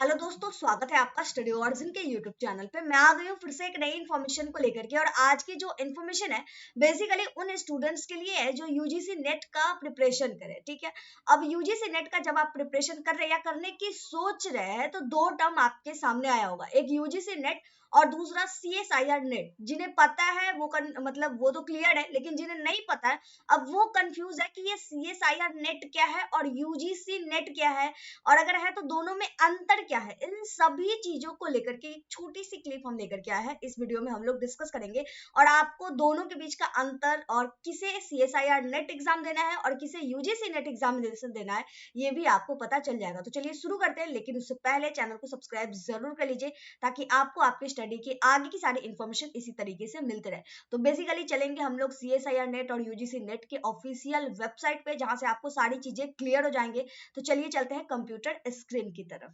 Hello दोस्तों, स्वागत है आपका स्टडी ऑरिजिन के यूट्यूब चैनल पे। मैं आ गई हूँ फिर से एक नई इन्फॉर्मेशन को लेकर के। और आज की जो इन्फॉर्मेशन है बेसिकली उन स्टूडेंट्स के लिए है जो यूजीसी नेट का प्रिपरेशन करे। ठीक है, अब यूजीसी नेट का जब आप प्रिपरेशन कर रहे हैं या करने की सोच रहे हैं तो दो टर्म आपके सामने आया होगा, एक यूजीसी नेट और दूसरा सीएसआईआर नेट। जिन्हें पता है वो मतलब वो तो क्लियर है, लेकिन जिन्हें नहीं पता है अब वो कंफ्यूज है कि ये सीएसआईआर नेट क्या है और यूजीसी नेट क्या है, और अगर है तो दोनों में अंतर क्या है। इन सभी चीजों को लेकर के एक छोटी सी क्लिप हम लेकर के आए हैं। इस वीडियो में हम लोग डिस्कस करेंगे और आपको दोनों के बीच का अंतर और किसे सीएसआईआर नेट एग्जाम देना है और किसे यूजीसी नेट एग्जामिनेशन देना है ये भी आपको पता चल जाएगा। तो चलिए शुरू करते हैं, लेकिन उससे पहले चैनल को सब्सक्राइब जरूर कर लीजिए ताकि आपको आपके स्टडी की आगे की सारी इन्फॉर्मेशन इसी तरीके से मिलते रहे। तो बेसिकली चलेंगे हम लोग सीएसआईआर नेट और यूजीसी नेट के ऑफिशियल वेबसाइट पे, जहां से आपको सारी चीजें क्लियर हो जाएंगे। तो चलिए चलते हैं कंप्यूटर स्क्रीन की तरफ।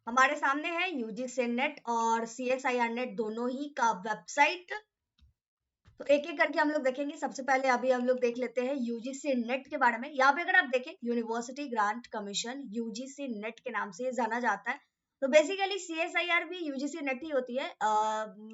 हमारे सामने है यूजीसी नेट और सीएसआईआर नेट दोनों ही का वेबसाइट। तो एक एक करके हम लोग देखेंगे। सबसे पहले अभी हम लोग देख लेते हैं यूजीसी नेट के बारे में। यहाँ पे अगर आप देखें, university grant commission UGC net के नाम से जाना जाता है। तो बेसिकली सीएसआईआर भी यूजीसी नेट ही होती है,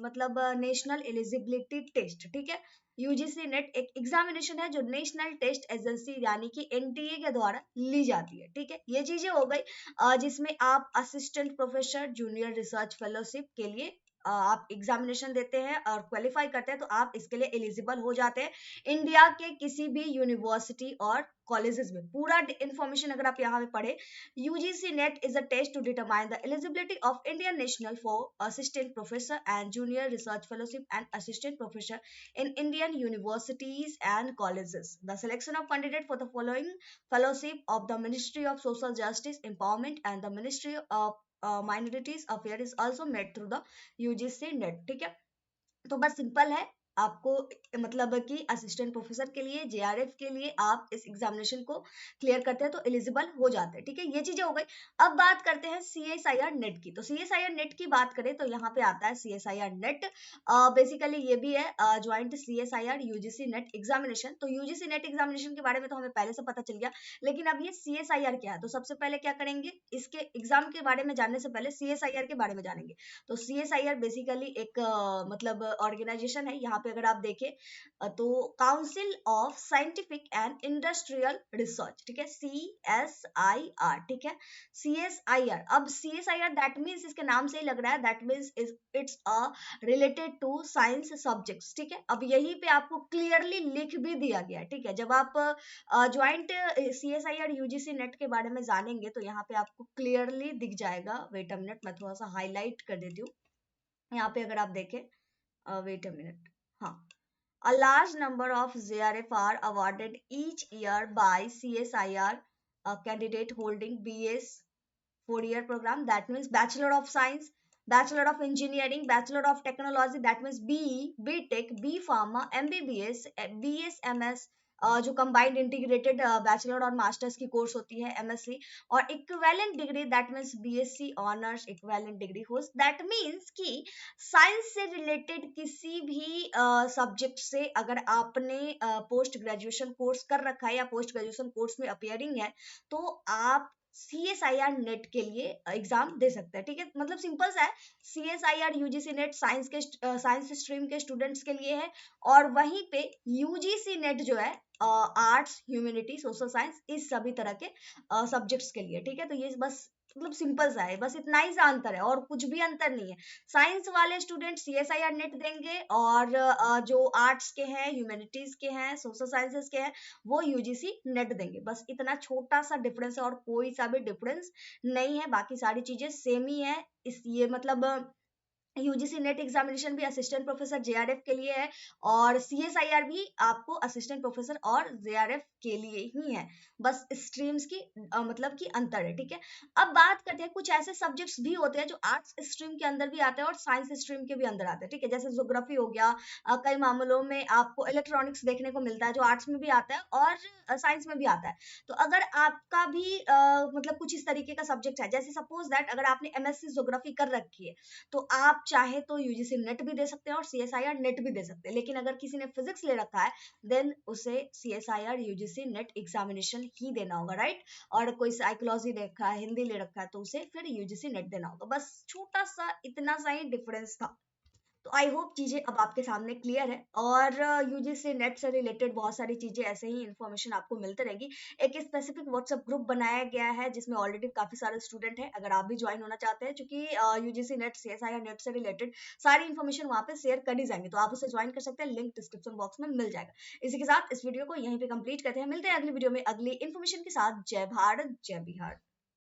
मतलब नेशनल एलिजिबिलिटी टेस्ट। ठीक है, यूजीसी नेट एक एग्जामिनेशन है जो नेशनल टेस्ट एजेंसी यानी कि एनटीए के द्वारा ली जाती है। ठीक है, ये चीजें हो गई, जिसमें आप assistant professor junior research fellowship के लिए आप एग्जामिनेशन देते हैं और क्वालिफाई करते हैं तो आप इसके लिए एलिजिबल हो जाते हैं इंडिया के किसी भी यूनिवर्सिटी और कॉलेजेस में। पूरा इंफॉर्मेशन अगर आप यहाँ पे पढ़े, UGC NET is a test to determine the eligibility of Indian national for assistant professor and junior research fellowship and assistant professor in Indian universities and colleges. The selection of candidate for the following fellowship of the Ministry of Social Justice Empowerment and the Ministry of Minorities Affairs is also made through the UGC NET. ठीक है, तो बस simple है। आपको मतलब कि assistant professor के लिए, जेआरएफ के लिए आप इस एग्जामिनेशन को क्लियर करते हैं तो एलिजिबल हो जाते हैं। ठीक है, ये चीजें हो गई। अब बात करते हैं सीएसआईआर नेट की। तो सीएसआईआर नेट की बात करें तो यहाँ पे आता है सीएसआईआर नेट। बेसिकली ये भी है joint CSIR UGC net examination. तो यूजीसी नेट एग्जामिनेशन के बारे में तो हमें पहले से पता चल गया, लेकिन अब ये सीएसआईआर क्या है। तो सबसे पहले क्या करेंगे, इसके एग्जाम के बारे में जानने से पहले सीएसआईआर के बारे में जानेंगे। तो सीएसआईआर बेसिकली एक मतलब ऑर्गेनाइजेशन है। यहाँ पे अगर आप देखें तो council of scientific and industrial research. ठीक है, CSIR। ठीक है, CSIR। अब CSIR दैट मीन्स, इसके नाम से ही लग रहा है, that means it's related to science subjects. ठीक है, अब यहीं पे आपको क्लियरली लिख भी दिया गया है। ठीक है, जब आप ज्वाइंट CSIR UGC नेट के बारे में जानेंगे तो यहाँ पे आपको क्लियरली दिख जाएगा। वेट अ मिनट, मैं थोड़ा सा हाईलाइट कर देती हूँ। यहाँ पे अगर आप देखें, वेट अ मिनट, हाँ, a large number of JRF are awarded each year by CSIR, a candidate holding BS 4-year program, that means Bachelor of Science, Bachelor of Engineering, Bachelor of Technology, that means BE, BTech, B Pharma, MBBS, BSMS, जो combined integrated bachelor और masters की course होती है, MSc, और equivalent degree that means BSc honours equivalent degree हो। That means कि science से related किसी भी सब्जेक्ट से अगर आपने पोस्ट ग्रेजुएशन कोर्स कर रखा है या पोस्ट ग्रेजुएशन कोर्स में अपियरिंग है तो आप CSIR नेट के लिए एग्जाम दे सकते हैं। ठीक है, मतलब सिंपल सा है, CSIR UGC net science stream के स्टूडेंट्स के लिए है, और वहीं पे UGC नेट जो है आर्ट्स, ह्यूमैनिटी, सोशल साइंस, इस सभी तरह के सब्जेक्ट्स के लिए। ठीक है, तो ये बस मतलब सिंपल सा है, बस इतना ही सा अंतर है और कुछ भी अंतर नहीं है। साइंस वाले स्टूडेंट CSIR नेट देंगे और जो आर्ट्स के हैं, ह्यूमैनिटीज के हैं, सोशल साइंसेस के हैं, वो UGC नेट देंगे। बस इतना छोटा सा डिफरेंस है और कोई सा भी डिफरेंस नहीं है, बाकी सारी चीजें सेम ही है। इस ये मतलब यूजीसी नेट एग्जामिनेशन भी असिस्टेंट प्रोफेसर जेआरएफ के लिए है और सीएसआईआर भी आपको असिस्टेंट प्रोफेसर और जेआरएफ के लिए ही है। बस स्ट्रीम्स की मतलब की अंतर है। ठीक है, अब बात करते हैं, कुछ ऐसे सब्जेक्ट्स भी होते हैं जो आर्ट्स स्ट्रीम के अंदर भी आते हैं और साइंस स्ट्रीम के भी अंदर आते हैं। ठीक है, जैसे ज्योग्राफी हो गया, कई मामलों में आपको इलेक्ट्रॉनिक्स देखने को मिलता है जो आर्ट्स में भी आता है और साइंस में भी आता है। तो अगर आपका भी मतलब कुछ इस तरीके का सब्जेक्ट है, जैसे सपोज दैट अगर आपने MSc ज्योग्राफी कर रखी है तो आप आप चाहे तो यूजीसी नेट भी दे सकते हैं और सीएसआईआर नेट भी दे सकते हैं, लेकिन अगर किसी ने फिजिक्स ले रखा है देन उसे सीएसआईआर यूजीसी नेट एग्जामिनेशन ही देना होगा, राइट। और कोई साइकोलॉजी ले रखा है, हिंदी ले रखा है, तो उसे फिर यूजीसी नेट देना होगा। बस छोटा सा इतना सा ही डिफरेंस था। तो आई होप चीजें अब आपके सामने क्लियर है, और यूजीसी नेट से रिलेटेड बहुत सारी चीजें ऐसे ही इन्फॉर्मेशन आपको मिलते रहेगी। एक स्पेसिफिक व्हाट्सएप ग्रुप बनाया गया है जिसमें ऑलरेडी काफी सारे स्टूडेंट हैं, अगर आप भी ज्वाइन होना चाहते हैं, क्योंकि यूजीसी नेट सीएसआईआर नेट से रिलेटेड सारी इन्फॉर्मेशन वहां पे शेयर करी जाएंगी, तो आप उसे ज्वाइन कर सकते हैं, लिंक डिस्क्रिप्शन बॉक्स में मिल जाएगा। इसी के साथ इस वीडियो को यहीं पे कंप्लीट करते हैं, मिलते हैं अगली वीडियो में अगली इन्फॉर्मेशन के साथ। जय भारत जय बिहार।